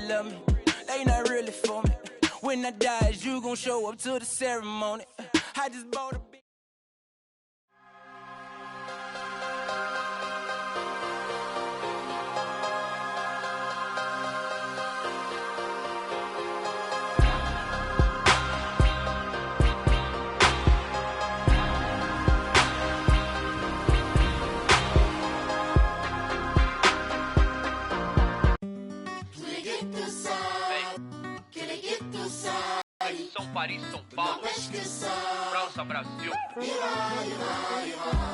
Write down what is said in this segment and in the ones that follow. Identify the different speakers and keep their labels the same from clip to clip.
Speaker 1: love me. They not really for me. When I die, is you gon' show up to the ceremony? I just bought a big.
Speaker 2: São Paris, São Paulo, França, Brasil.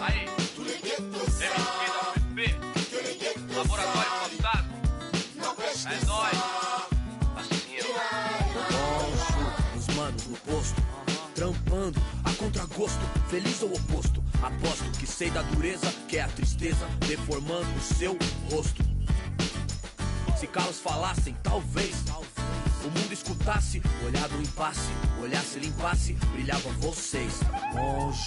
Speaker 2: Aí, MC da PP, Laboratório Fantasma. É nóis. Assim,
Speaker 3: os manos no posto, trampando a contragosto, feliz ou oposto. Aposto que sei da dureza, que é a tristeza deformando o seu rosto. Se calos falassem, talvez o mundo escutasse, olhar no impasse, olhasse, limpasse, brilhavam vocês.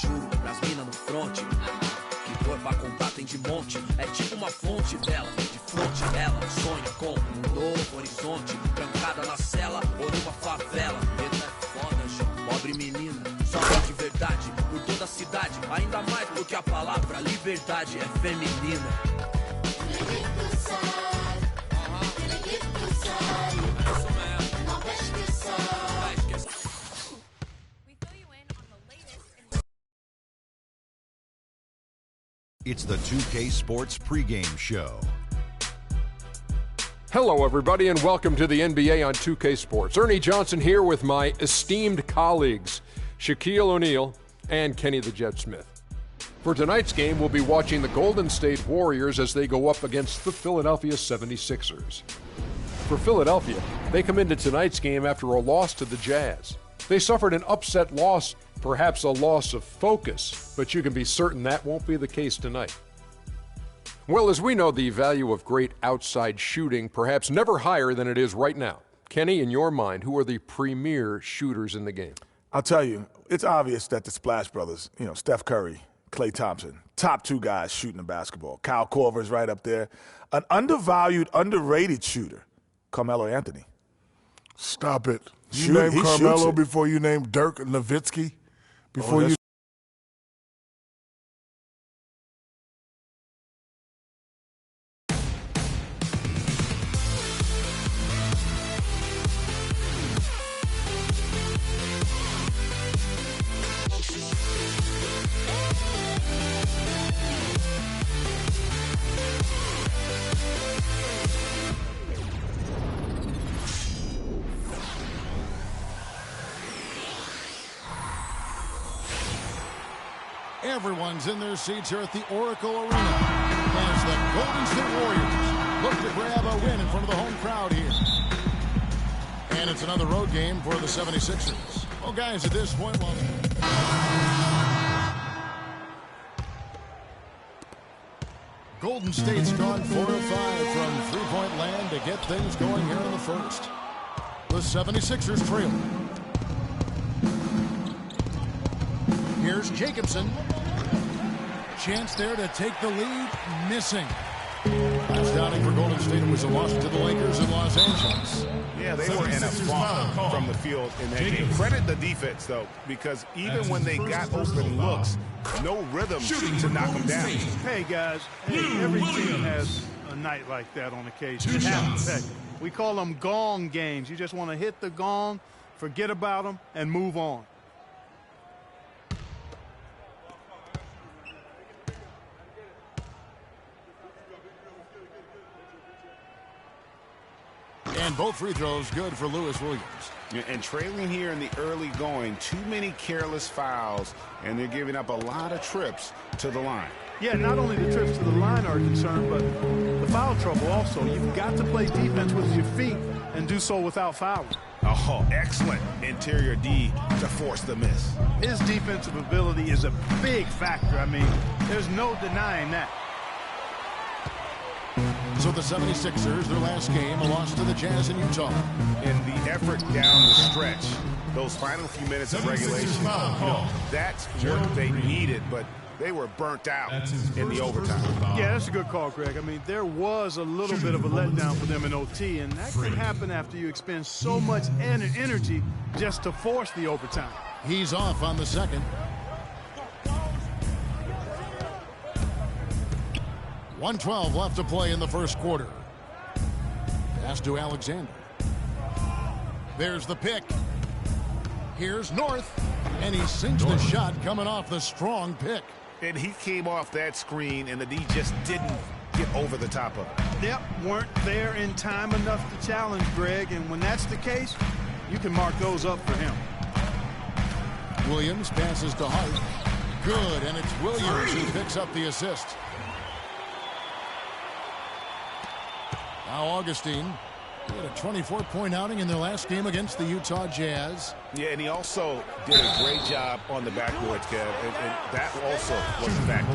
Speaker 3: Juro, pras minas no fronte, que dor pra contar tem de monte. É tipo uma fonte dela, de fronte ela sonha com um novo horizonte, trancada na cela ou numa favela. Medo é foda, João, pobre menina, sofre de verdade por toda a cidade, ainda mais porque a palavra liberdade é feminina.
Speaker 4: It's the 2K Sports pregame show.
Speaker 5: Hello, everybody, and welcome to the NBA on 2K Sports. Ernie Johnson here with my esteemed colleagues, Shaquille O'Neal and Kenny the Jet Smith. For tonight's game, we'll be watching the Golden State Warriors as they go up against the Philadelphia 76ers. For Philadelphia, they come into tonight's game after a loss to the Jazz. They suffered an upset loss, perhaps a loss of focus, but you can be certain that won't be the case tonight. Well, as we know, the value of great outside shooting perhaps never higher than it is right now. Kenny, in your mind, who are the premier shooters in the game?
Speaker 6: I'll tell you, it's obvious that the Splash Brothers, Steph Curry, Klay Thompson, top two guys shooting the basketball. Kyle Korver's right up there. An undervalued, underrated shooter, Carmelo Anthony.
Speaker 7: Stop it. You name Carmelo before you name Dirk Nowitzki? Before you.
Speaker 8: Everyone's in their seats here at the Oracle Arena as the Golden State Warriors look to grab a win in front of the home crowd here. And it's another road game for the 76ers. Well, guys, at this point, Golden State's gone 4 of 5 from three-point land to get things going here in the first. The 76ers trail. Here's Jacobson. Chance there to take the lead. Missing. Last downing for Golden State. It was a loss to the Lakers in Los Angeles.
Speaker 9: Yeah, they were in a funk from the field in that game. Credit the defense, though, because even when they got open looks, no rhythm to knock them down.
Speaker 10: Hey, guys, every team has a night like that on occasion. It happens. Hey, we call them gong games. You just want to hit the gong, forget about them, and move on.
Speaker 8: And both free throws good for Lewis Williams.
Speaker 9: And trailing here in the early going, too many careless fouls, and they're giving up a lot of trips to the line.
Speaker 10: Yeah, not only the trips to the line are concerned, but the foul trouble also. You've got to play defense with your feet and do so without fouling.
Speaker 9: Oh, excellent interior D to force the miss.
Speaker 10: His defensive ability is a big factor. I mean, there's no denying that.
Speaker 8: So the 76ers, their last game, a loss to the Jazz in Utah.
Speaker 9: In the effort down the stretch, those final few minutes of regulation, that's what they needed, but They were burnt out in the overtime.
Speaker 10: Yeah, that's a good call, Greg. I mean, there was a little bit of a letdown for them in OT, and that can happen after you expend so much energy just to force the overtime.
Speaker 8: He's off on the second. 1:12 left to play in the first quarter. Pass to Alexander. There's the pick. Here's North, and he sinks the shot coming off the strong pick.
Speaker 9: And he came off that screen, and the D just didn't get over the top of it.
Speaker 10: Yep, weren't there in time enough to challenge Greg, and when that's the case, you can mark those up for him.
Speaker 8: Williams passes to Hart. Good, and it's Williams who picks up the assist. Now Augustine. He had a 24-point outing in their last game against the Utah Jazz.
Speaker 9: Yeah, and he also did a great job on the backboards, Kev. And that also was a factor.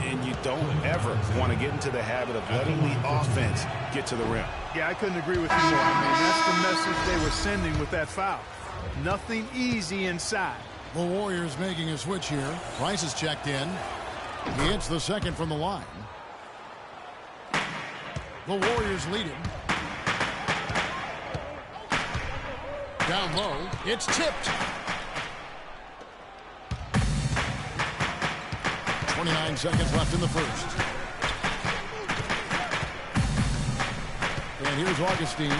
Speaker 9: And you don't ever want to get into the habit of letting the offense get to the rim.
Speaker 10: Yeah, I couldn't agree with you more. I mean, that's the message they were sending with that foul. Nothing easy inside.
Speaker 8: The Warriors making a switch here. Price is checked in. He hits the second from the line. The Warriors lead him. Down low, it's tipped. 29 seconds left in the first. And here's Augustine.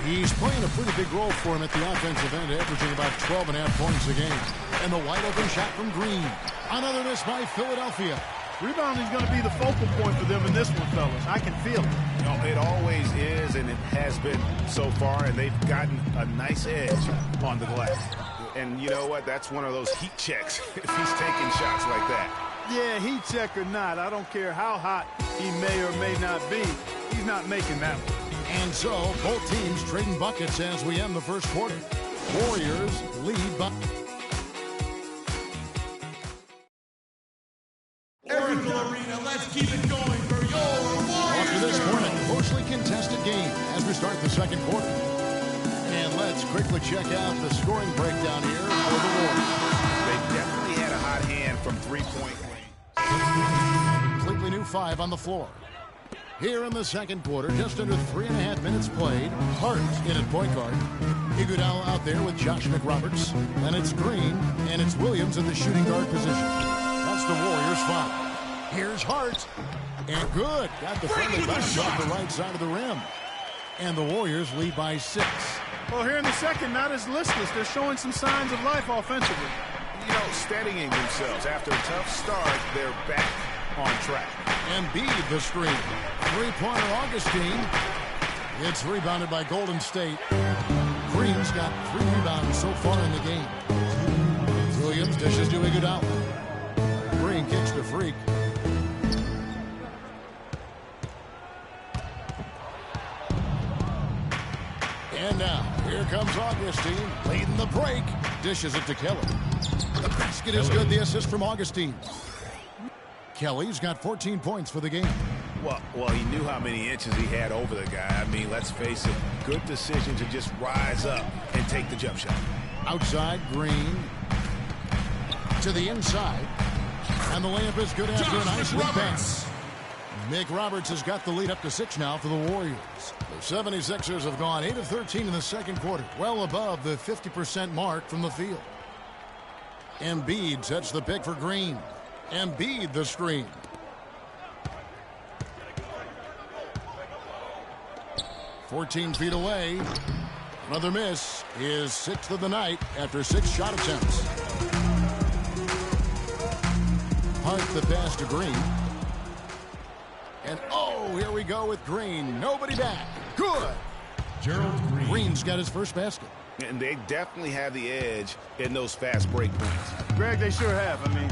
Speaker 8: He's playing a pretty big role for him at the offensive end, averaging about 12.5 points a game. And the wide open shot from Green. Another miss by Philadelphia.
Speaker 10: Rebounding is going to be the focal point for them in this one, fellas. I can feel it.
Speaker 9: You know, it always is, and it has been so far, and they've gotten a nice edge on the glass. And you know what? That's one of those heat checks if he's taking shots like that.
Speaker 10: Yeah, heat check or not, I don't care how hot he may or may not be. He's not making that one.
Speaker 8: And so, both teams trading buckets as we end the first quarter. Warriors lead by...
Speaker 11: Arena, let's keep it going for your Warriors.
Speaker 8: After this morning, closely contested game as we start the second quarter. And let's quickly check out the scoring breakdown here for the Warriors.
Speaker 9: They definitely had a hot hand from three-point range.
Speaker 8: Completely new five on the floor. Here in the second quarter, just under 3.5 minutes played. Hart in at point guard. Iguodala out there with Josh McRoberts. And it's Green, and it's Williams in the shooting guard position. That's the Warriors' foul. Here's Hart. And good. Got the friendly bounce off the right side of the rim. And the Warriors lead by 6.
Speaker 10: Well, here in the second, not as listless. They're showing some signs of life offensively.
Speaker 9: You know, steadying themselves. After a tough start, they're back on track.
Speaker 8: Embiid the screen. Three-pointer Augustine. It's rebounded by Golden State. Green's got 3 rebounds so far in the game. Williams dishes to Iguodala. Green kicks to Freak. And now, here comes Augustine, leading the break. Dishes it to Kelly. The basket is good, the assist from Augustine. Kelly's got 14 points for the game.
Speaker 9: Well, he knew how many inches he had over the guy. I mean, let's face it, good decision to just rise up and take the jump shot.
Speaker 8: Outside, Green. To the inside. And the layup is good after an ice pass. Mick Roberts has got the lead up to 6 now for the Warriors. The 76ers have gone 8 of 13 in the second quarter, well above the 50% mark from the field. Embiid sets the pick for Green. Embiid the screen. "14 feet away. Another miss. His 6th of the night after 6 shot attempts. Hart the pass to Green. And oh, here we go with Green. Nobody back. Good.
Speaker 11: Gerald Green.
Speaker 8: Green's got his first basket.
Speaker 9: And they definitely have the edge in those fast break points.
Speaker 10: Greg, they sure have. I mean,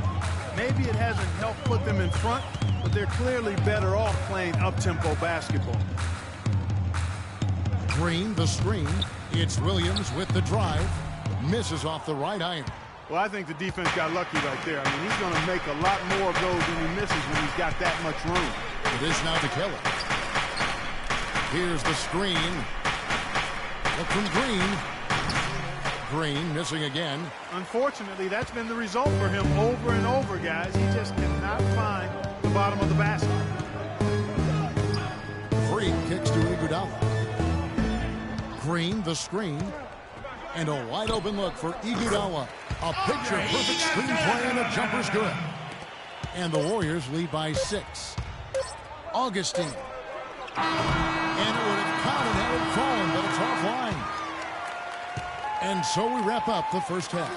Speaker 10: maybe it hasn't helped put them in front, but they're clearly better off playing up-tempo basketball.
Speaker 8: Green, the screen. It's Williams with the drive. Misses off the right iron.
Speaker 10: Well, I think the defense got lucky right there. I mean, he's going to make a lot more of those than he misses when he's got that much room.
Speaker 8: It is now to Kelly. Here's the screen. Look from Green. Green missing again.
Speaker 10: Unfortunately, that's been the result for him over and over, guys. He just cannot find the bottom of the basket.
Speaker 8: Freak kicks to Iguodala. Green, the screen. And a wide open look for Iguodala. A picture-perfect screen play, and the jumper's good. And the Warriors lead by 6. Augustine. And it would have counted had it fallen, but it's offline. And so we wrap up the first half.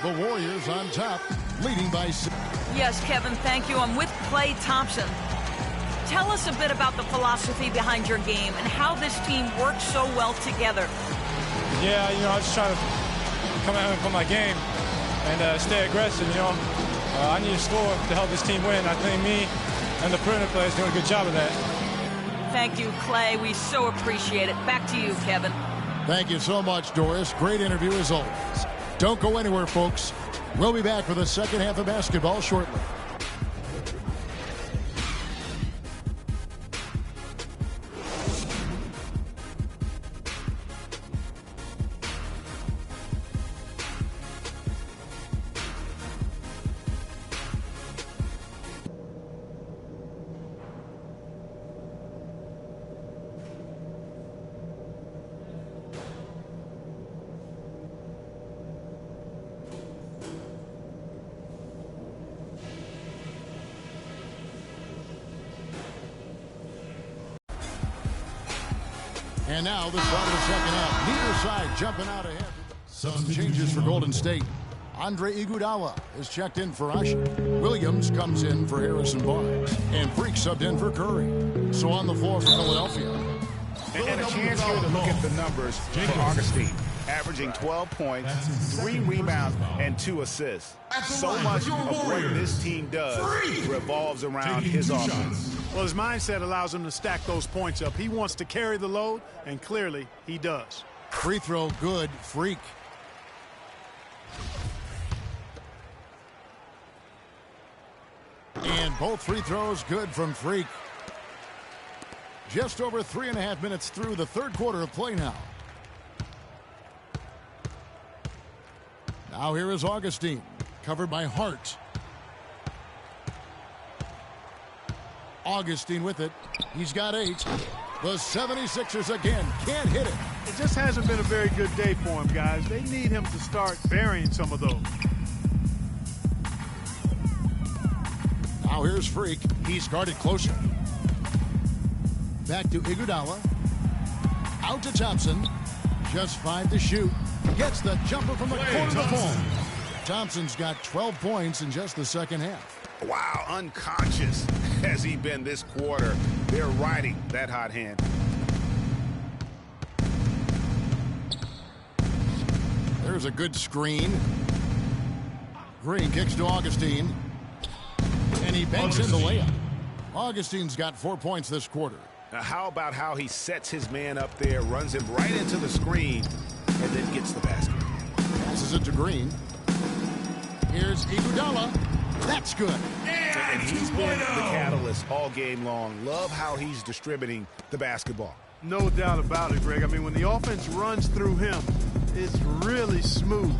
Speaker 8: The Warriors on top, leading by 6.
Speaker 12: Yes, Kevin, thank you. I'm with Klay Thompson. Tell us a bit about the philosophy behind your game and how this team works so well together.
Speaker 13: Yeah, I just try to come out and play my game and stay aggressive, I need to score to help this team win. I think me and the perimeter players doing a good job of that.
Speaker 12: Thank you, Klay. We so appreciate it. Back to you, Kevin.
Speaker 8: Thank you so much, Doris. Great interview as always. Don't go anywhere, folks. We'll be back for the second half of basketball shortly. And now the start of the second half. Neither side jumping out ahead. Some changes for Golden State. Andre Iguodala is checked in for Usher. Williams comes in for Harrison Barnes. And Freak subbed in for Curry. So on the floor for Philadelphia.
Speaker 9: And a chance here to look at the numbers for Augustine. Averaging 12 points, 3 rebounds, and 2 assists. So much of what this team does revolves around his offense.
Speaker 10: Well, his mindset allows him to stack those points up. He wants to carry the load, and clearly he does.
Speaker 8: Free throw good, Freak. And both free throws good from Freak. Just over 3.5 minutes through the third quarter of play now. Now here is Augustine, covered by Hart. Augustine with it. He's got 8. The 76ers again can't hit it.
Speaker 10: It just hasn't been a very good day for him, guys. They need him to start burying some of those.
Speaker 8: Now here's Freak. He's guarded closer. Back to Iguodala. Out to Thompson. Just 5 to shoot. Gets the jumper from the corner of the phone. Thompson's got 12 points in just the second half.
Speaker 9: Wow, unconscious has he been this quarter. They're riding that hot hand.
Speaker 8: There's a good screen. Green kicks to Augustine. And he banks in the layup. Augustine's got 4 points this quarter.
Speaker 9: Now how about how he sets his man up there, runs him right into the screen, and then gets the basket.
Speaker 8: Passes it to Green. Here's Iguodala. That's good.
Speaker 9: And he's been the catalyst all game long. Love how he's distributing the basketball.
Speaker 10: No doubt about it, Greg. I mean, when the offense runs through him, it's really smooth.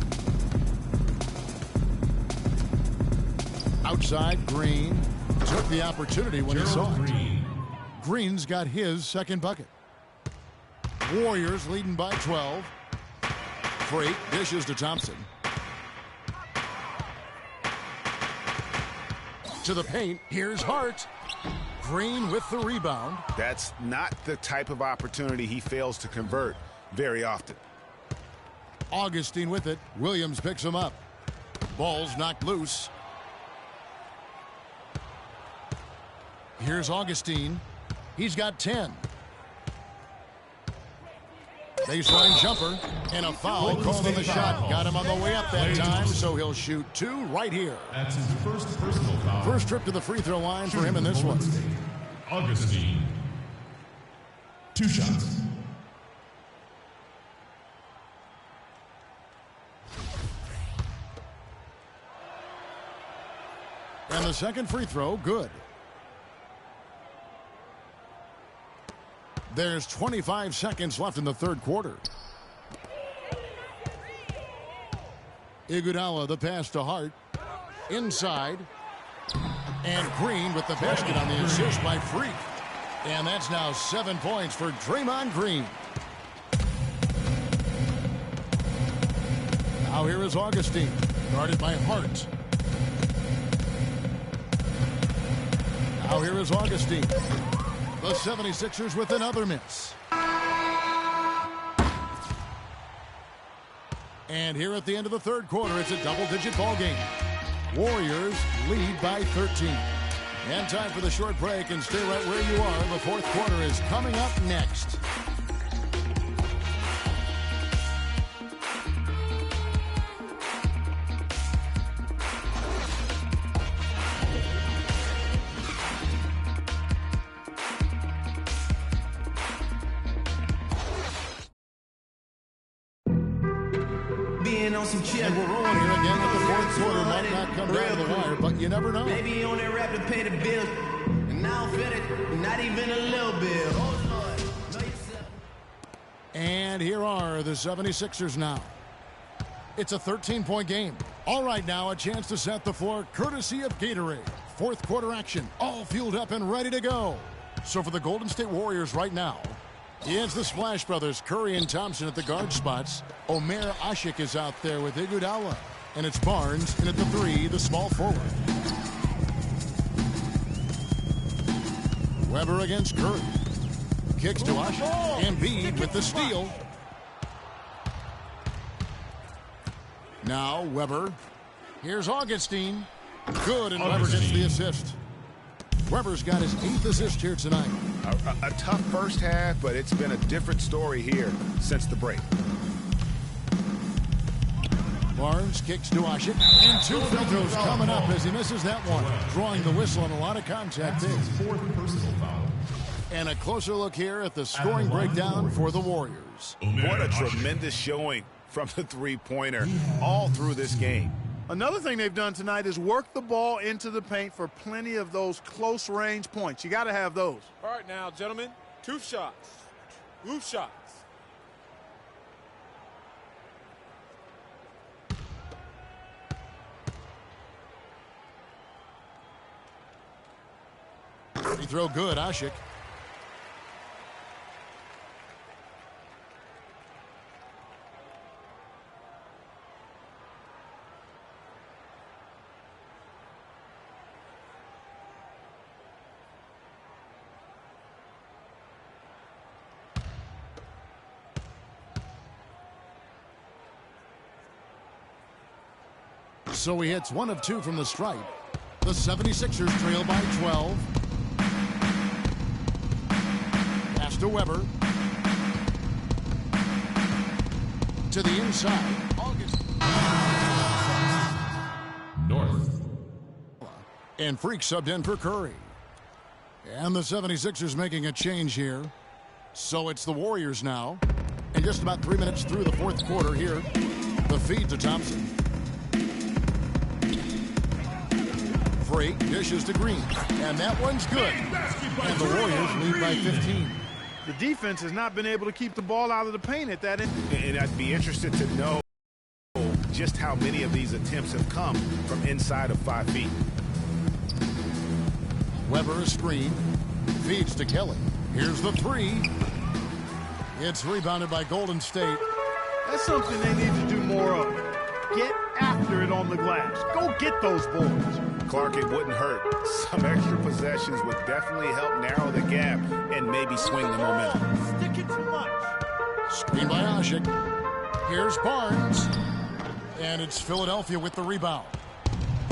Speaker 8: Outside, Green took the opportunity when he saw it. Green's got his second bucket. Warriors leading by 12. Freak dishes to Thompson. To the paint. Here's Hart. Green with the rebound.
Speaker 9: That's not the type of opportunity he fails to convert very often.
Speaker 8: Augustine with it. Williams picks him up. Ball's knocked loose. Here's Augustine. He's got 10. Baseline jumper and a foul called on the shot. Got him on the way up that time, so he'll shoot 2 right here.
Speaker 11: That's his first personal foul.
Speaker 8: First trip to the free throw line for him in this one.
Speaker 11: Augustine. 2 shots.
Speaker 8: And the second free throw, good. There's 25 seconds left in the third quarter. Iguodala, the pass to Hart. Inside. And Green with the basket on the assist by Freak. And that's now 7 points for Draymond Green. Now here is Augustine, guarded by Hart. Now here is Augustine. The 76ers with another miss. And here at the end of the third quarter, it's a double-digit ball game. Warriors lead by 13. And time for the short break, and stay right where you are. The fourth quarter is coming up next.
Speaker 11: On some chill.
Speaker 8: And we're rolling here again with the fourth quarter. Might not come down to the wire, but you never know.
Speaker 11: Maybe you only rap to pay the bills, and now fit it, not even a little bit. Oh, Lord. Know yourself.
Speaker 8: And here are the 76ers now. It's a 13-point game. All right, now a chance to set the floor courtesy of Gatorade. Fourth quarter action, all fueled up and ready to go. So for the Golden State Warriors right now, it's the Splash Brothers, Curry and Thompson at the guard spots. Omer Ashik is out there with Iguodala. And it's Barnes in at the 3, the small forward. Weber against Curry. Kicks to Ashik. Embiid with the steal. Now Weber. Here's Augustine. Good, and Weber gets the assist. Weber's got his 8th assist here tonight.
Speaker 9: A tough first half, but it's been a different story here since the break.
Speaker 8: Barnes kicks to Ashik. And 2 free throws coming up as he misses that one. Drawing the whistle on a lot of contact there. And a closer look here at the scoring breakdown for the Warriors.
Speaker 9: What a tremendous showing from the three-pointer all through this game.
Speaker 10: Another thing they've done tonight is work the ball into the paint for plenty of those close-range points. You got to have those.
Speaker 13: All right, now, gentlemen, 2 shots. 2 shots.
Speaker 8: Free throw good, Ashik. So he hits 1 of 2 from the stripe. The 76ers trail by 12. Pass to Weber. To the inside. August.
Speaker 14: North.
Speaker 8: And Freak subbed in for Curry. And the 76ers making a change here. So it's the Warriors now. And just about 3 minutes through the fourth quarter here. The feed to Thompson. Freak dishes to Green. And that one's good. And the Warriors lead by 15.
Speaker 10: The defense has not been able to keep the ball out of the paint at that end.
Speaker 9: And I'd be interested to know just how many of these attempts have come from inside of 5 feet.
Speaker 8: Weber a screen. Feeds to Kelly. Here's the 3. It's rebounded by Golden State.
Speaker 10: That's something they need to do more of. Get after it on the glass. Go get those boards.
Speaker 9: Clark, it wouldn't hurt. Some extra possessions would definitely help narrow the gap and maybe swing the momentum.
Speaker 10: Stick it too much.
Speaker 8: Screen by Ashik. Here's Barnes. And it's Philadelphia with the rebound.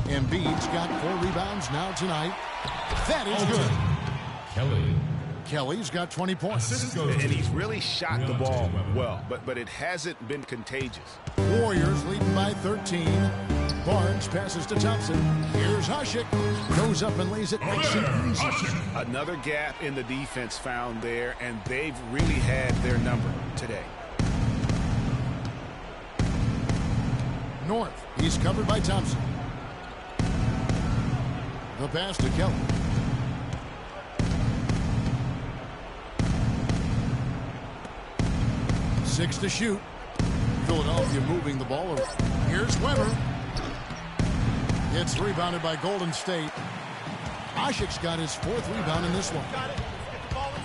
Speaker 8: Embiid's got 4 rebounds now tonight. That is good. Kelly's got 20 points.
Speaker 9: And he's really shot the ball well, but it hasn't been contagious.
Speaker 8: Warriors leading by 13. Barnes passes to Thompson. Here's Ashik. Goes up and lays it nice and easy.
Speaker 9: Another gap in the defense found there, and they've really had their number today.
Speaker 8: North. He's covered by Thompson. The pass to Kelly. Six to shoot. Philadelphia moving the ball around. Here's Weber. It's rebounded by Golden State. Ashik's got his 4th rebound in this one.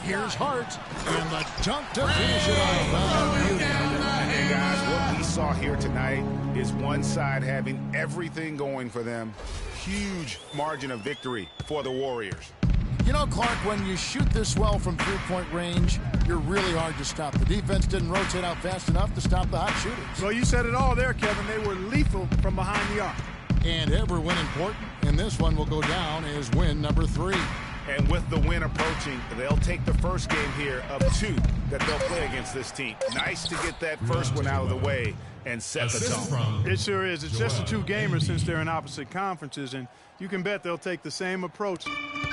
Speaker 8: Here's Hart. And the dunk to finish it off.
Speaker 9: Hey, guys, what we saw here tonight is one side having everything going for them. Huge margin of victory for the Warriors.
Speaker 8: You know, Clark, when you shoot this well from three-point range, you're really hard to stop. The defense didn't rotate out fast enough to stop the hot shooters.
Speaker 10: Well, you said it all there, Kevin. They were lethal from behind the arc.
Speaker 8: And every win important, and this one will go down as win number 3.
Speaker 9: And with the win approaching, they'll take the first game here of 2 that they'll play against this team. Nice to get that first one out of the way and set the tone.
Speaker 10: It sure is. It's just a 2-gamer since they're in opposite conferences, and you can bet they'll take the same approach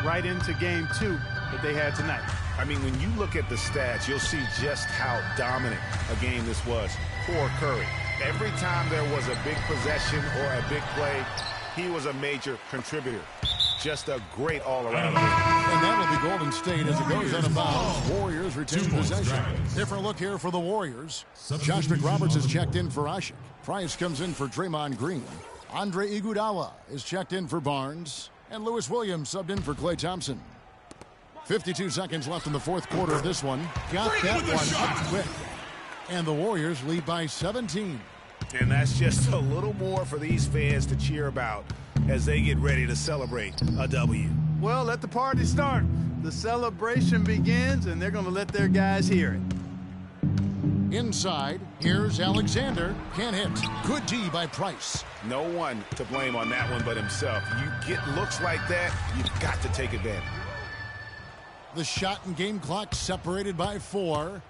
Speaker 10: right into game 2 that they had tonight.
Speaker 9: I mean, when you look at the stats, you'll see just how dominant a game this was for Curry. Every time there was a big possession or a big play, he was a major contributor. Just a great all-around game.
Speaker 8: And that'll be Golden State as it goes out of bounds. Warriors retain possession. Different look here for the Warriors. Josh McRoberts is checked in for Ashik. Price comes in for Draymond Green. Andre Iguodala is checked in for Barnes. And Lewis Williams subbed in for Klay Thompson. 52 seconds left in the 4th quarter of this one. Got that one up quick. And the Warriors lead by 17.
Speaker 9: And that's just a little more for these fans to cheer about as they get ready to celebrate a W.
Speaker 10: Well, let the party start. The celebration begins, and they're going to let their guys hear it.
Speaker 8: Inside, here's Alexander. Can't hit. Good D by Price.
Speaker 9: No one to blame on that one but himself. You get looks like that, you've got to take advantage.
Speaker 8: The shot and game clock separated by 4.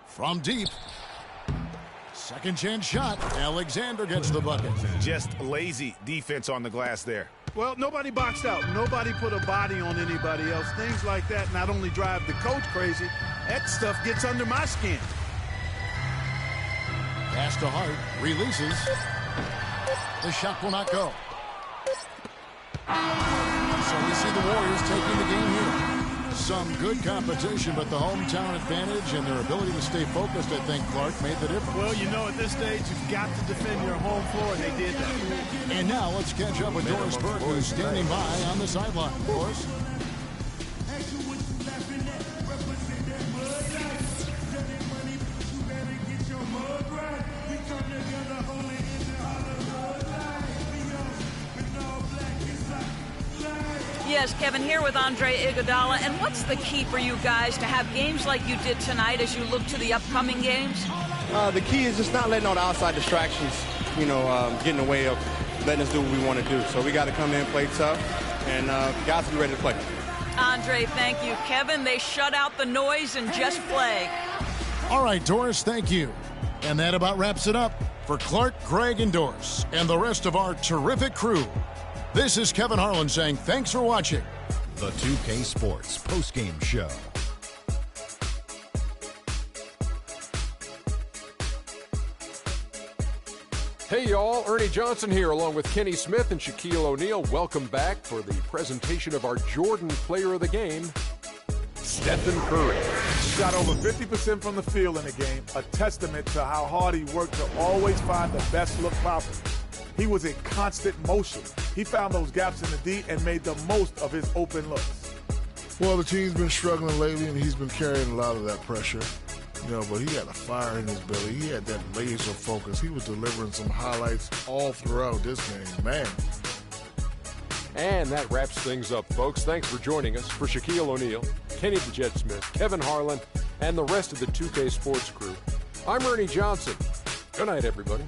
Speaker 8: From deep. Second chance shot. Alexander gets the bucket.
Speaker 9: Just lazy defense on the glass there.
Speaker 10: Well, nobody boxed out. Nobody put a body on anybody else. Things like that not only drive the coach crazy, that stuff gets under my skin.
Speaker 8: Pass to Hart. Releases. The shot will not go. So we see the Warriors taking the game here. Some good competition, but the hometown advantage and their ability to stay focused, I think, Clark, made the difference.
Speaker 10: Well, you know, at this stage, you've got to defend your home floor, and they did that.
Speaker 8: And now let's catch up with Doris Burke, who's standing by on the sideline. Doris?
Speaker 12: Yes, Kevin, here with Andre Iguodala. And what's the key for you guys to have games like you did tonight as you look to the upcoming games?
Speaker 14: The key is just not letting all the outside distractions, get in the way of letting us do what we want to do. So we got to come in, play tough, and guys will be ready to play.
Speaker 12: Andre, thank you. Kevin, they shut out the noise and just play.
Speaker 8: All right, Doris, thank you. And that about wraps it up for Clark, Greg, and Doris, and the rest of our terrific crew. This is Kevin Harlan saying thanks for watching
Speaker 4: the 2K Sports postgame show.
Speaker 5: Hey y'all, Ernie Johnson here along with Kenny Smith and Shaquille O'Neal. Welcome back for the presentation of our Jordan Player of the Game, Stephen Curry.
Speaker 6: Shot over 50% from the field in the game, a testament to how hard he worked to always find the best look possible. He was in constant motion. He found those gaps in the D and made the most of his open looks.
Speaker 7: Well, the team's been struggling lately, and he's been carrying a lot of that pressure. But he had a fire in his belly. He had that laser focus. He was delivering some highlights all throughout this game, man.
Speaker 5: And that wraps things up, folks. Thanks for joining us. For Shaquille O'Neal, Kenny the Jet Smith, Kevin Harlan, and the rest of the 2K Sports crew, I'm Ernie Johnson. Good night, everybody.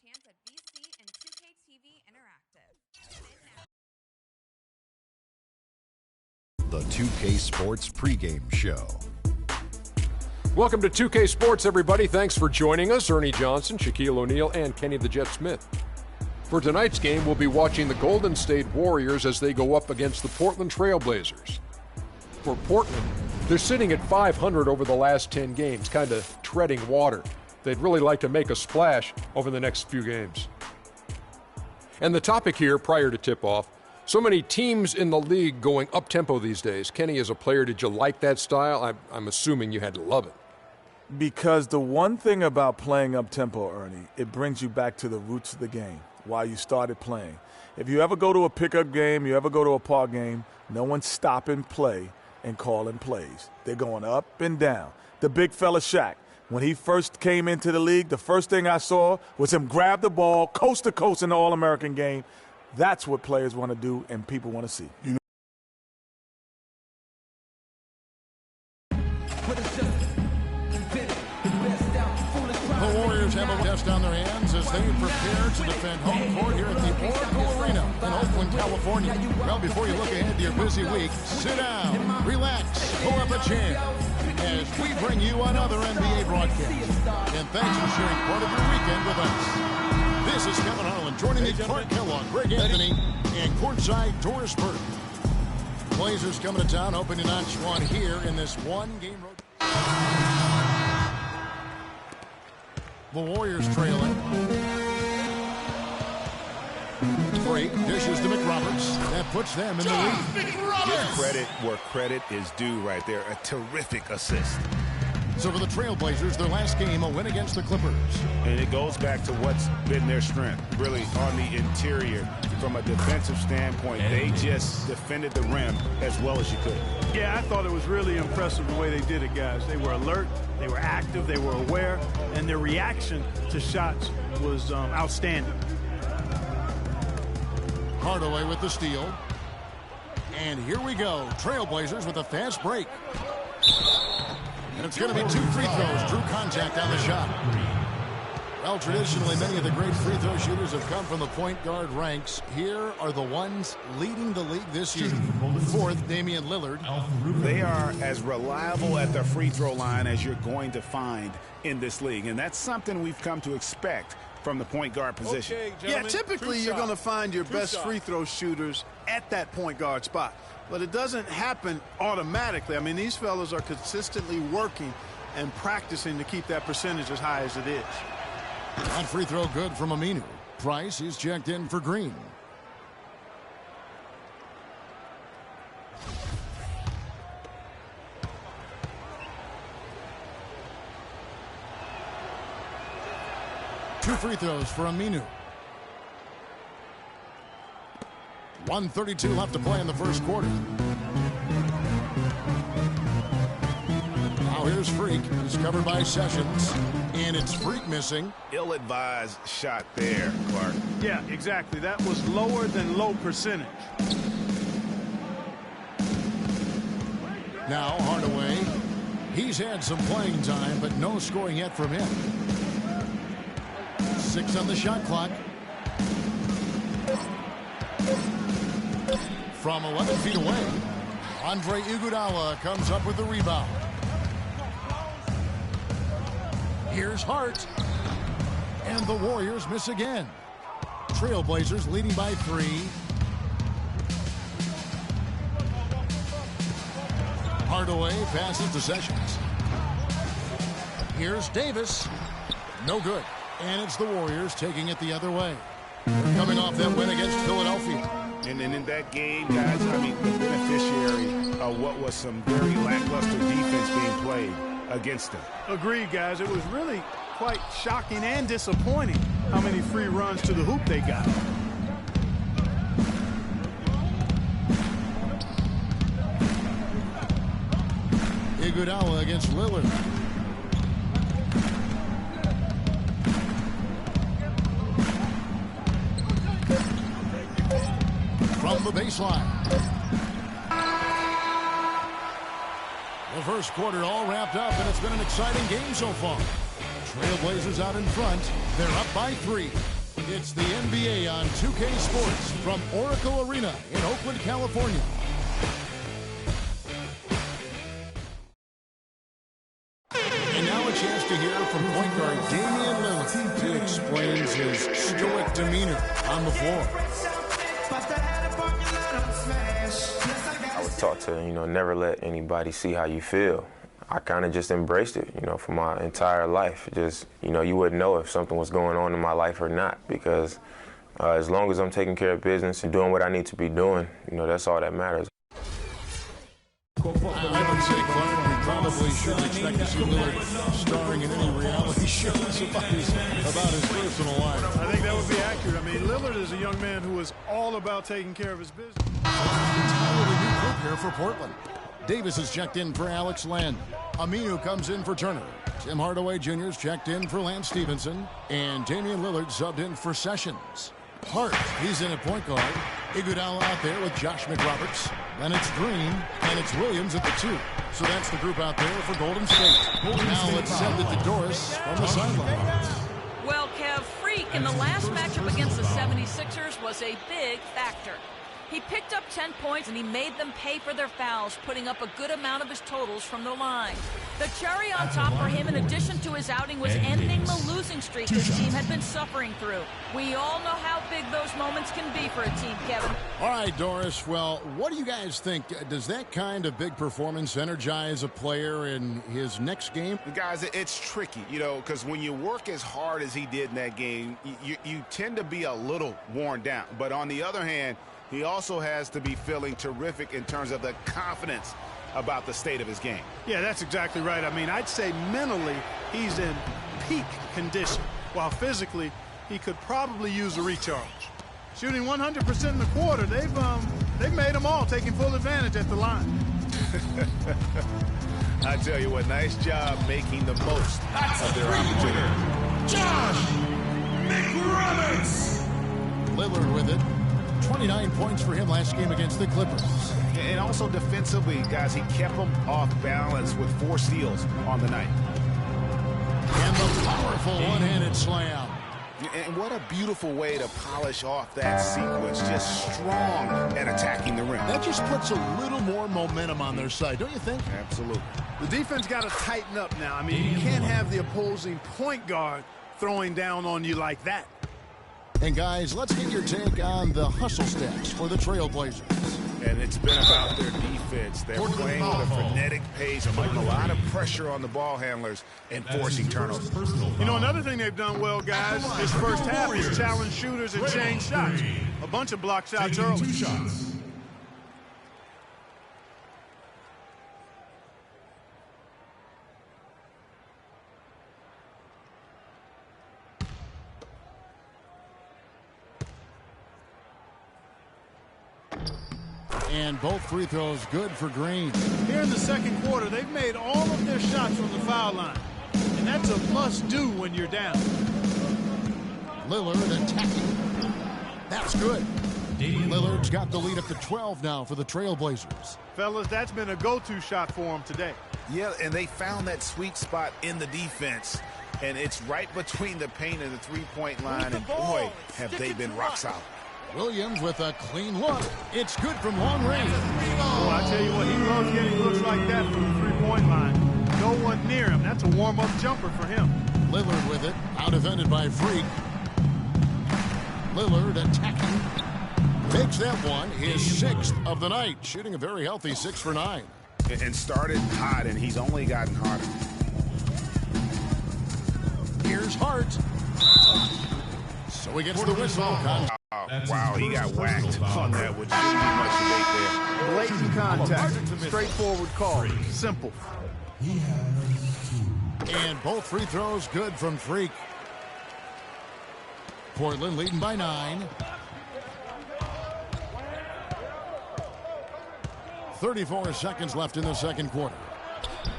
Speaker 15: chance at BC and 2K TV Interactive. Tune in now.
Speaker 4: The 2K Sports pregame show.
Speaker 5: Welcome to 2K Sports, everybody. Thanks for joining us. Ernie Johnson, Shaquille O'Neal, and Kenny the Jet Smith. For tonight's game, we'll be watching the Golden State Warriors as they go up against the Portland Trail Blazers. For Portland, they're sitting at 500 over the last 10 games, kind of treading water. They'd really like to make a splash over the next few games. And the topic here, prior to tip-off, so many teams in the league going up-tempo these days. Kenny, as a player, did you like that style? I'm assuming you had to love it.
Speaker 6: Because the one thing about playing up-tempo, Ernie, it brings you back to the roots of the game, why you started playing. If you ever go to a pickup game, you ever go to a park game, no one's stopping play and calling plays. They're going up and down. The big fella Shaq, when he first came into the league, the first thing I saw was him grab the ball coast to coast in the All-American game. That's what players want to do and people want to see.
Speaker 8: The Warriors have a test on their hands as they prepare to defend home court here at the Oracle Arena in Oakland, California. Well, before you look ahead to your busy week, sit down, relax, pull up a chair as we bring you another NBA broadcast. And thanks for sharing part of your weekend with us. This is Kevin Harlan joining me, Clark Kellogg, Greg Anthony, and courtside Doris Burke. Blazers coming to town, hoping to notch one here in this one-game road. The Warriors trailing. Break, dishes to McRoberts. That puts them in the lead.
Speaker 9: Give credit where credit is due right there. A terrific assist.
Speaker 8: So for the Trailblazers, their last game, a win against the Clippers.
Speaker 9: And it goes back to what's been their strength, really, on the interior. From a defensive standpoint, they just defended the rim as well as you could.
Speaker 10: Yeah, I thought it was really impressive the way they did it, guys. They were alert, they were active, they were aware, and their reaction to shots was outstanding.
Speaker 8: Hardaway with the steal. And here we go. Trailblazers with a fast break. And it's going to be 2 free throws. Drew contact on the shot. Well, traditionally, many of the great free throw shooters have come from the point guard ranks. Here are the ones leading the league this year. Fourth, Damian Lillard.
Speaker 9: They are as reliable at the free throw line as you're going to find in this league. And that's something we've come to expect from the point guard position.
Speaker 10: Okay, yeah, typically you're going to find your best free throw shooters at that point guard spot. But it doesn't happen automatically. I mean, these fellas are consistently working and practicing to keep that percentage as high as it is.
Speaker 8: That free throw good from Aminu. Price is checked in for Green. Two free throws for Aminu. 1:32 left to play in the first quarter. Now here's Freak. He's covered by Sessions. And it's Freak missing.
Speaker 9: Ill-advised shot there, Clark.
Speaker 10: Yeah, exactly. That was lower than low percentage.
Speaker 8: Now Hardaway. He's had some playing time, but no scoring yet from him. 6 on the shot clock. From 11 feet away, Andre Iguodala comes up with the rebound. Here's Hart. And the Warriors miss again. Trailblazers leading by 3. Hardaway passes to Sessions. Here's Davis. No good. And it's the Warriors taking it the other way. They're coming off that win against Philadelphia.
Speaker 9: And then in that game, guys, I mean, the beneficiary of what was some very lackluster defense being played against them.
Speaker 10: Agreed, guys. It was really quite shocking and disappointing how many free runs to the hoop they got.
Speaker 8: Iguodala against Lillard. From the baseline. The first quarter all wrapped up, and it's been an exciting game so far. Trailblazers out in front. They're up by 3. It's the NBA on 2K Sports from Oracle Arena in Oakland, California. And now a chance to hear from point guard Damian Lillard. He explains his stoic demeanor on the floor.
Speaker 16: I was taught to, never let anybody see how you feel. I kind of just embraced it, for my entire life. Just, you wouldn't know if something was going on in my life or not, because as long as I'm taking care of business and doing what I need to be doing, that's all that matters.
Speaker 8: I would say, Clark, we probably shouldn't expect to see Lillard starring in any reality shows about his personal life.
Speaker 10: I think that would be accurate. I mean, Lillard is a young man who is all about taking care of his business.
Speaker 8: Entirely new group here for Portland. Davis is checked in for Alex Len. Aminu comes in for Turner. Tim Hardaway Jr. is checked in for Lance Stevenson. And Damian Lillard subbed in for Sessions. Hart, he's in at point guard. Iguodala out there with Josh McRoberts. Then it's Green, and it's Williams at the 2. So that's the group out there for Golden State. Now let's send it to Doris from the sideline.
Speaker 12: Well, Kev, Freak in the last matchup against the 76ers was a big factor. He picked up 10 points and he made them pay for their fouls, putting up a good amount of his totals from the line. The cherry on top for him, in addition to his outing, was ending the losing streak his team had been suffering through. We all know how big those moments can be for a team, Kevin.
Speaker 8: All right, Doris. Well, what do you guys think? Does that kind of big performance energize a player in his next game?
Speaker 9: Guys, it's tricky, because when you work as hard as he did in that game, you tend to be a little worn down. But on the other hand, he also has to be feeling terrific in terms of the confidence about the state of his game.
Speaker 10: Yeah, that's exactly right. I mean, I'd say mentally he's in peak condition, while physically he could probably use a recharge. Shooting 100% in the quarter, they've made them all, taking full advantage at the line.
Speaker 9: I tell you what, nice job making the most of their opportunity.
Speaker 8: Josh McRoberts! Lillard with it. 29 points for him last game against the Clippers.
Speaker 9: And also defensively, guys, he kept them off balance with 4 steals on the night.
Speaker 8: And the powerful one-handed slam.
Speaker 9: And what a beautiful way to polish off that sequence. Just strong at attacking the rim.
Speaker 8: That just puts a little more momentum on their side, don't you think?
Speaker 9: Absolutely.
Speaker 10: The defense got to tighten up now. I mean, you can't have the opposing point guard throwing down on you like that.
Speaker 8: And guys, let's get your take on the hustle stats for the Trailblazers.
Speaker 9: And it's been about their defense. They're playing with a frenetic pace, putting a lot of pressure on the ball handlers and forcing turnovers.
Speaker 10: Another thing they've done well, guys, this first half is challenge shooters and change shots. A bunch of block shots early.
Speaker 8: And both free throws good for Green.
Speaker 10: Here in the second quarter, they've made all of their shots from the foul line. And that's a must-do when you're down.
Speaker 8: Lillard attacking. That's good. Lillard's got the lead up to 12 now for the Trailblazers.
Speaker 10: Fellas, that's been a go-to shot for them today.
Speaker 9: Yeah, and they found that sweet spot in the defense. And it's right between the paint and the three-point line. And boy, have they been rock solid.
Speaker 8: Williams with a clean look. It's good from long range.
Speaker 10: Oh, I tell you what, he loves getting looks like that from the three-point line. No one near him. That's a warm-up jumper for him.
Speaker 8: Lillard with it. Out-defended by Freak. Lillard attacking. Makes that one his 6th of the night. Shooting a very healthy 6 for 9.
Speaker 9: And started hot, and he's only gotten hotter.
Speaker 8: Here's Hart. So he gets the whistle.
Speaker 9: Wow, he got whacked on that, which shouldn't be much debate there.
Speaker 10: Blatant contact. Straightforward call. Simple.
Speaker 8: And both free throws good from Freak. Portland leading by 9. 34 seconds left in the second quarter.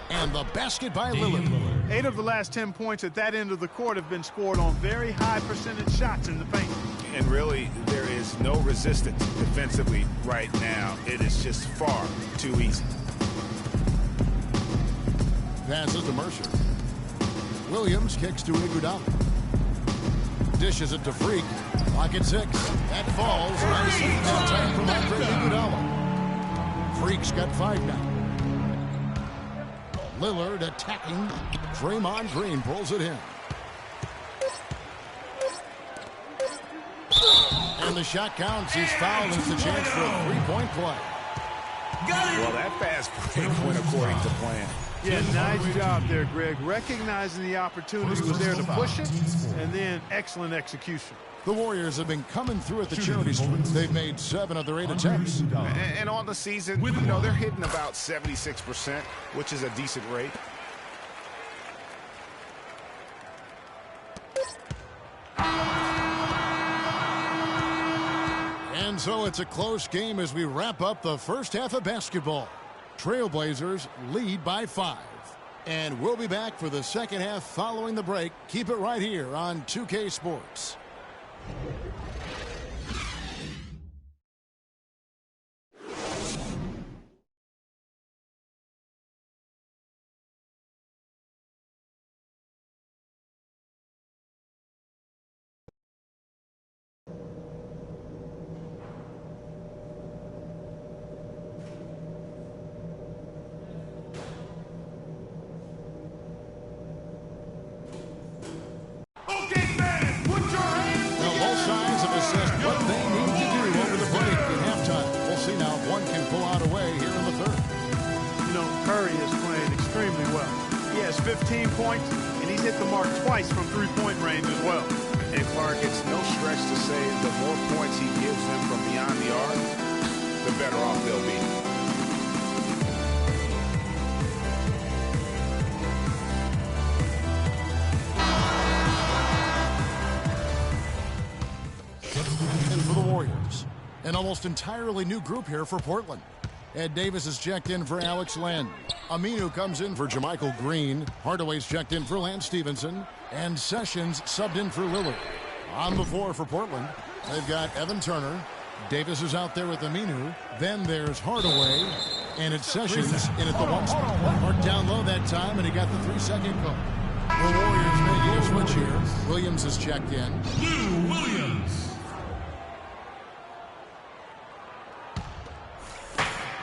Speaker 8: And the basket by Lillard.
Speaker 10: 8 of the last 10 points at that end of the court have been scored on very high percentage shots in the paint.
Speaker 9: And really, there is no resistance defensively right now. It is just far too easy.
Speaker 8: Passes to Mercer. Williams kicks to Iguodala. Dishes it to Freak. Clock at 6. That falls. Nice that time from Andre Iguodala. Freak's got 5 now. Lillard attacking. Draymond Green pulls it in. And the shot counts. He's fouled, and it's a chance for a 3-point play.
Speaker 9: Well, that fast break went according to plan.
Speaker 10: Yeah, nice job there, Greg. Recognizing the opportunity was there to push it, and then excellent execution.
Speaker 8: The Warriors have been coming through at the charity stripe. They've made 7 of their 8 attempts.
Speaker 9: And on the season, you know, they're hitting about 76%, which is a decent rate.
Speaker 8: And so it's a close game as we wrap up the first half of basketball. Trailblazers lead by 5. And we'll be back for the second half following the break. Keep it right here on 2K Sports.
Speaker 10: Curry is playing extremely well. He has 15 points, and he's hit the mark twice from three-point range as well.
Speaker 9: And Clark, it's no stretch to say the more points he gives them from beyond the arc, the better off they'll be.
Speaker 8: And for the Warriors, an almost entirely new group here for Portland. Ed Davis is checked in for Alex Len. Aminu comes in for JaMychal Green. Hardaway's checked in for Lance Stevenson. And Sessions subbed in for Lillard. On the floor for Portland, they've got Evan Turner. Davis is out there with Aminu. Then there's Hardaway. And it's Sessions in at the 1 spot. Marked down low that time, and he got the 3-second call. The Warriors making a switch here. Williams is checked in.
Speaker 17: Lou Williams.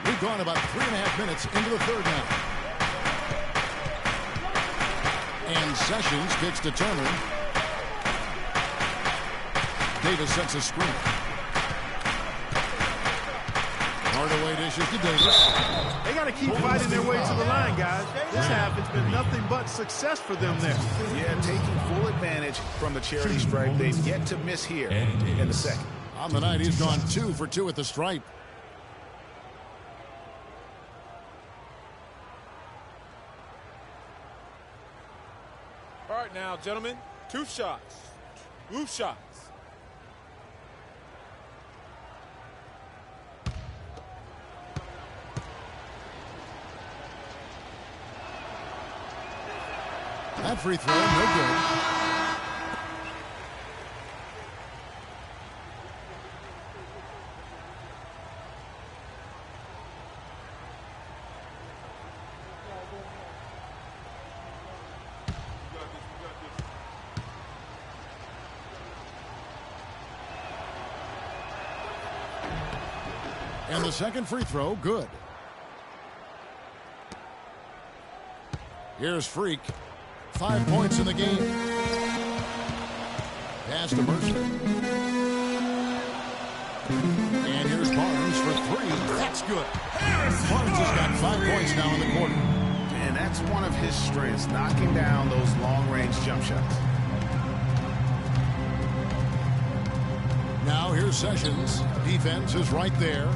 Speaker 8: We've gone about 3.5 minutes into the third now. And Sessions kicks to Turner. Davis sets a screen. Hardaway dishes to Davis.
Speaker 10: They got to keep fighting their way to the line, guys. This half has been nothing but success for them there.
Speaker 9: Yeah, taking full advantage from the charity stripe. They've yet to miss here in the second.
Speaker 8: On the night, he's gone 2 for 2 at the stripe.
Speaker 18: All right now, gentlemen, 2 shots. 2 shots.
Speaker 8: That free throw, no good. And the second free throw, good. Here's Freak. 5 points in the game. Pass to Mercer. And here's Barnes for 3. That's good. Barnes has got 5 points now in the quarter.
Speaker 9: And that's one of his strengths, knocking down those long-range jump shots.
Speaker 8: Now here's Sessions. Defense is right there.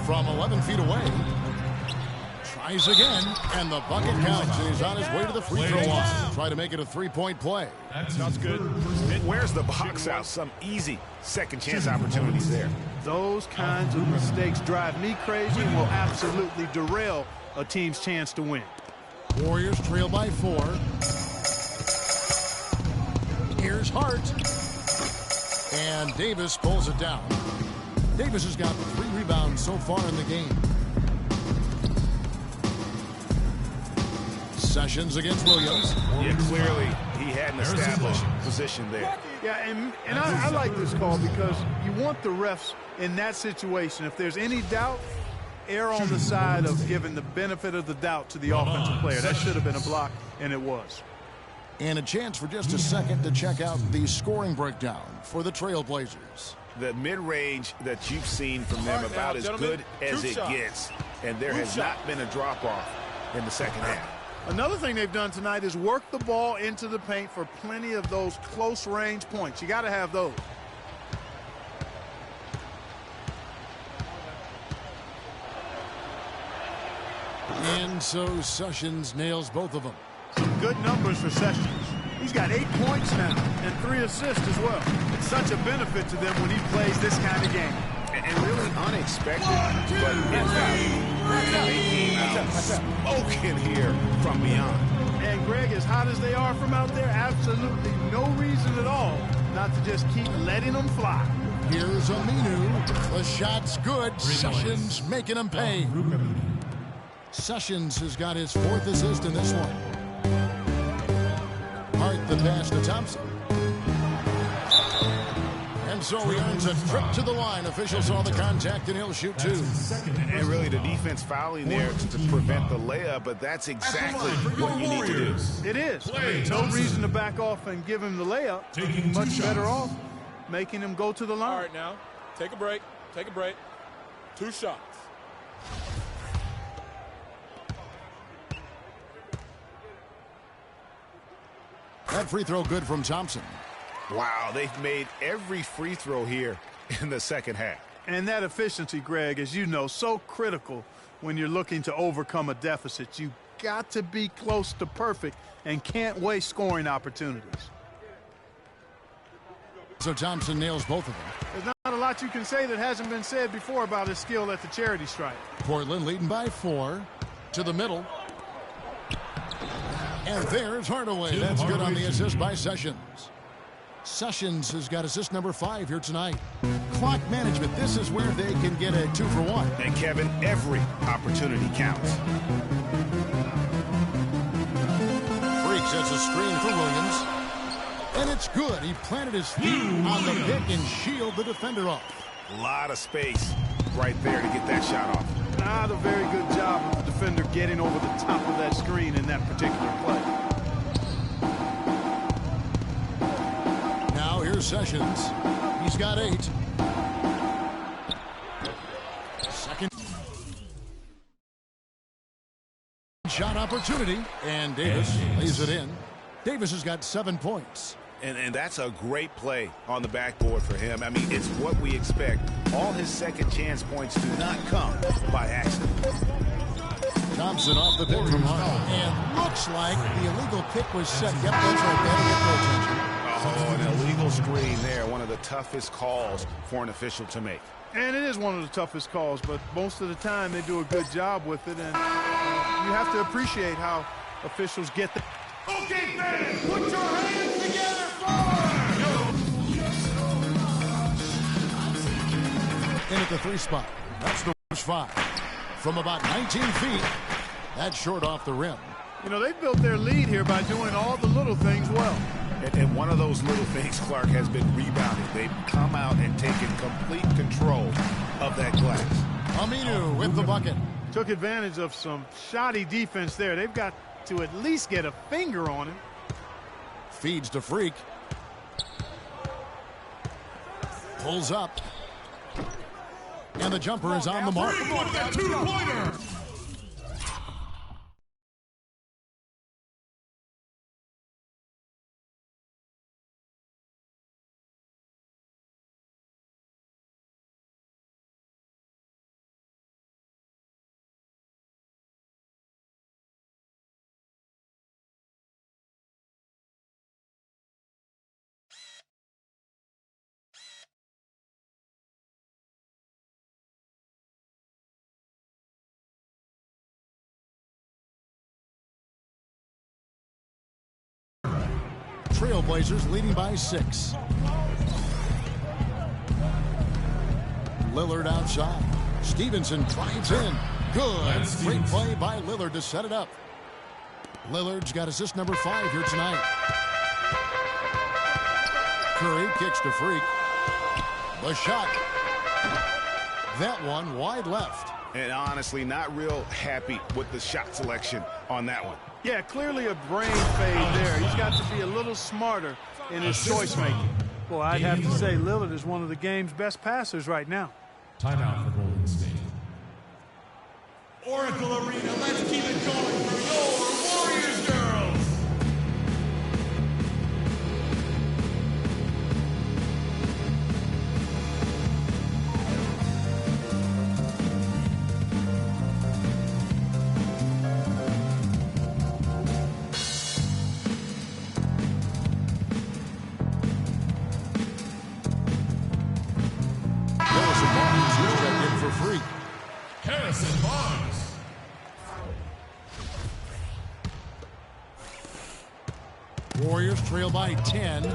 Speaker 8: From 11 feet away. Tries again, and the bucket counts, and he's on his way to the free throw line. Try to make it a 3-point play.
Speaker 9: Sounds good. Where's the box out? Some easy second chance opportunities there.
Speaker 10: Those kinds of mistakes drive me crazy and will absolutely derail a team's chance to win.
Speaker 8: Warriors trail by 4. Here's Hart. And Davis pulls it down. Davis has got 3 rebounds so far in the game. Sessions against Williams.
Speaker 9: Yeah, clearly he had an established position there.
Speaker 10: Yeah, and I like this call because you want the refs in that situation. If there's any doubt, err on the side of giving the benefit of the doubt to the offensive player. That should have been a block, and it was.
Speaker 8: And a chance for just a second to check out the scoring breakdown for the Trailblazers.
Speaker 9: The mid-range that you've seen from them about as good as it gets, and there has not been a drop-off in the second half.
Speaker 10: Another thing they've done tonight is work the ball into the paint for plenty of those close-range points. You got to have those.
Speaker 8: And so Sessions nails both of them.
Speaker 10: Good numbers for Sessions. He's got 8 points now and 3 assists as well. It's such a benefit to them when he plays this kind of game.
Speaker 9: And really unexpected, but invaluable. They came out smoking here from beyond.
Speaker 10: And Greg, as hot as they are from out there, absolutely no reason at all not to just keep letting them fly.
Speaker 8: Here's Aminu. The shot's good. Sessions making him pay. Sessions has got his 4th assist in this one. Hart the pass to Thompson. And so he earns a trip to the line. Officials saw the contact, and he'll shoot 2.
Speaker 9: And really the defense fouling there to prevent the layup, but that's exactly what you need to do.
Speaker 10: It is. No reason to back off and give him the layup. Much better off making him go to the line.
Speaker 18: All right, now, take a break. Take a break. 2 shots.
Speaker 8: That free throw good from Thompson.
Speaker 9: Wow, they've made every free throw here in the second half.
Speaker 10: And that efficiency, Greg, as you know, so critical when you're looking to overcome a deficit. You got to be close to perfect and can't waste scoring opportunities.
Speaker 8: So Thompson nails both of them.
Speaker 10: There's not a lot you can say that hasn't been said before about his skill at the charity stripe.
Speaker 8: Portland leading by 4 to the middle. And there's Hardaway. That's good on the assist by Sessions. Sessions has got assist number 5 here tonight. Clock management. This is where they can get a 2 for 1.
Speaker 9: And Kevin, every opportunity counts.
Speaker 8: Freak sets a screen for Williams. And it's good. He planted his feet on the pick and shielded the defender off.
Speaker 9: A lot of space right there to get that shot off.
Speaker 10: Not a very good job of the defender getting over the top of that screen in that particular play.
Speaker 8: Now here's Sessions. He's got 8. Second shot opportunity. And Davis lays it in. Davis has got 7 points.
Speaker 9: And that's a great play on the backboard for him. I mean, it's what we expect. All his second chance points do not come by accident.
Speaker 8: Thompson off the pick from Hart. And looks like the illegal pick was set. Yep, that's right. Better get no attention.
Speaker 9: Oh, an illegal screen there. One of the toughest calls for an official to make.
Speaker 10: And it is one of the toughest calls, but most of the time they do a good job with it. And you have to appreciate how officials get the...
Speaker 11: Okay, fans, put your hands together
Speaker 8: In at the 3 spot. That's the first 5. From about 19 feet. That's short off the rim.
Speaker 10: You know, they built their lead here by doing all the little things well.
Speaker 9: And one of those little things, Clark, has been rebounding. They've come out and taken complete control of that glass.
Speaker 8: Aminu with the bucket.
Speaker 10: Took advantage of some shoddy defense there. They've got to at least get a finger on him.
Speaker 8: Feeds to Freak. Pulls up. And the jumper is on the mark.
Speaker 11: that 2-pointer.
Speaker 8: Trailblazers leading by 6. Lillard outside. Stevenson drives in. Good. Great play by Lillard to set it up. Lillard's got assist number 5 here tonight. Curry kicks to Freak. The shot. That one wide left.
Speaker 9: And honestly, not real happy with the shot selection on that one.
Speaker 10: Yeah, clearly a brain fade there. He's got to be a little smarter in his choice making. Well, I'd have to say Lillard is one of the game's best passers right now.
Speaker 17: Timeout for Golden State. Oracle Arena, let's keep it going for your Warriors girls. Harrison Barnes.
Speaker 8: Warriors trail by 10.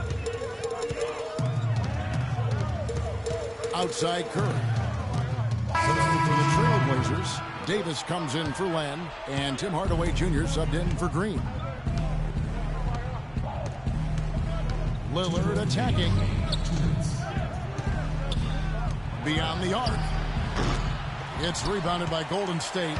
Speaker 8: Outside Curry. For the Trailblazers, Davis comes in for Len, and Tim Hardaway Jr. subbed in for Green. Lillard attacking. Beyond the arc. It's rebounded by Golden State.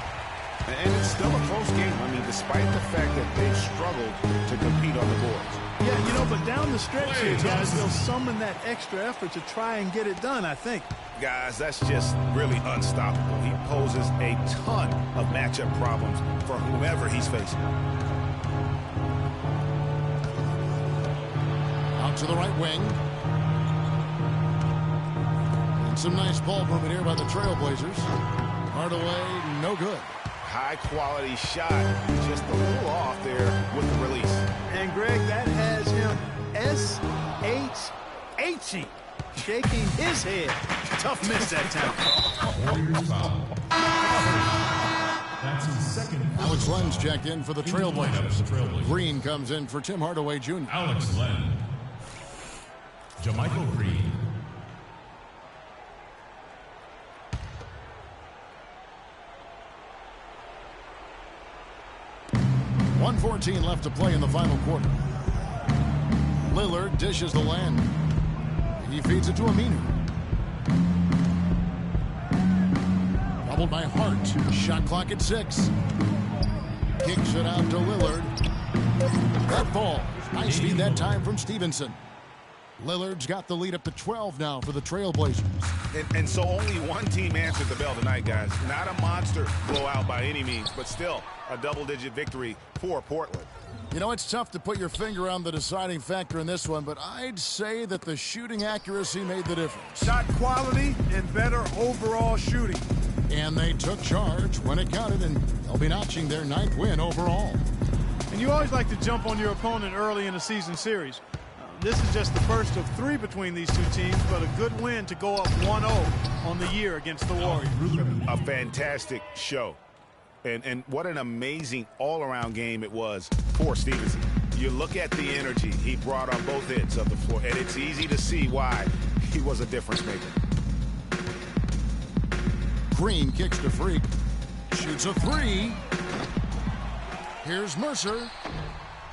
Speaker 9: And it's still a close game. I mean, despite the fact that they've struggled to compete on the boards.
Speaker 10: Yeah, you know, but down the stretch here, guys, they'll summon that extra effort to try and get it done, I think.
Speaker 9: Guys, that's just really unstoppable. He poses a ton of matchup problems for whomever he's facing.
Speaker 8: Out to the right wing. And some nice ball movement here by the Trailblazers. Hardaway, no good.
Speaker 9: High-quality shot, just a little off there with the release.
Speaker 10: And, Greg, that has him S-H-H-ing, shaking his head. Tough miss that time.
Speaker 17: Warriors foul. That's his second.
Speaker 8: Alex Len's checked in for the Trailblazers. Green comes in for Tim Hardaway Jr.
Speaker 17: Alex Len. JaMychal Green.
Speaker 8: .114 left to play in the final quarter. Lillard dishes the land. He feeds it to Aminu. Doubled by Hart. Shot clock at 6. Kicks it out to Lillard. That falls. Nice feed that time from Stevenson. Lillard's got the lead up to 12 now for the Trailblazers.
Speaker 9: And so only one team answered the bell tonight, guys. Not a monster blowout by any means, but still a double-digit victory for Portland.
Speaker 8: You know, it's tough to put your finger on the deciding factor in this one, but I'd say that the shooting accuracy made the difference.
Speaker 10: Shot quality and better overall shooting.
Speaker 8: And they took charge when it counted, and they'll be notching their 9th win overall.
Speaker 10: And you always like to jump on your opponent early in a season series. This is just the first of 3 between these two teams, but a good win to go up 1-0 on the year against the Warriors.
Speaker 9: A fantastic show. And what an amazing all-around game it was for Stevenson. You look at the energy he brought on both ends of the floor, and it's easy to see why he was a difference maker.
Speaker 8: Green kicks to Freak. Shoots a 3. Here's Mercer.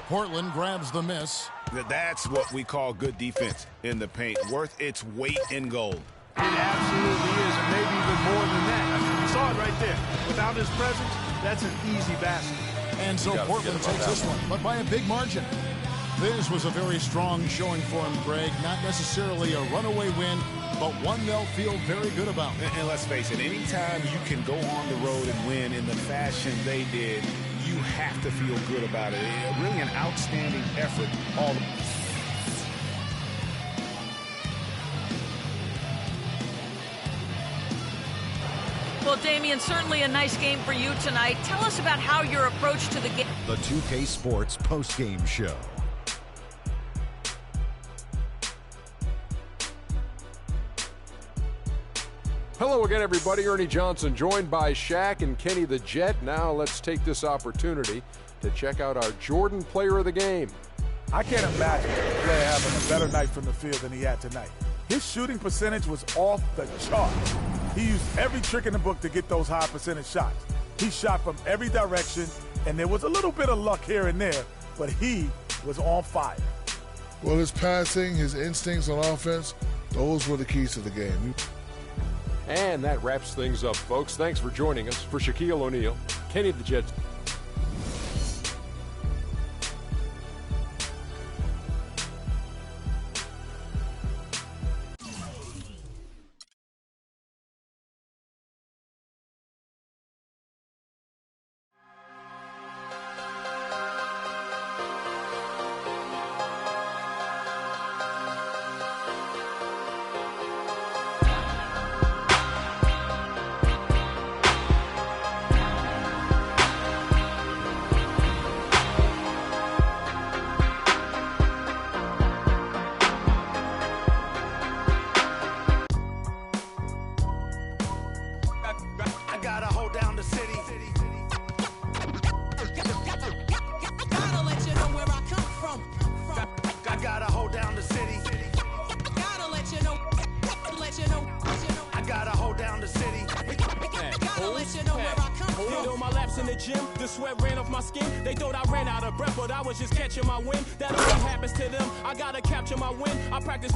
Speaker 8: Portland grabs the miss.
Speaker 9: That's what we call good defense in the paint, worth its weight in gold.
Speaker 10: It absolutely is, and maybe even more than that. You saw it right there. Without his presence, that's an easy basket.
Speaker 8: And so Portland takes this one, but by a big margin. This was a very strong showing for him, Greg. Not necessarily a runaway win, but one they'll feel very good about.
Speaker 9: And let's face it, anytime you can go on the road and win in the fashion they did, you have to feel good about it. Really an outstanding effort all the
Speaker 12: Well, Damian, certainly a nice game for you tonight. Tell us about how your approach to the game.
Speaker 4: The 2K Sports post-game show.
Speaker 5: Hello again, everybody. Ernie Johnson, joined by Shaq and Kenny the Jet. Now let's take this opportunity to check out our Jordan Player of the Game.
Speaker 6: I can't imagine a player having a better night from the field than he had tonight. His shooting percentage was off the charts. He used every trick in the book to get those high percentage shots. He shot from every direction. and there was a little bit of luck here and there, but he was on fire.
Speaker 7: Well, his passing, his instincts on offense, those were the keys to the game.
Speaker 5: And that wraps things up, folks. Thanks for joining us. For Shaquille O'Neal, Kenny the Jet.
Speaker 19: The sweat ran off my skin. They thought I ran out of breath, but I was just catching my wind. That only happens to them. I gotta capture my win. I practice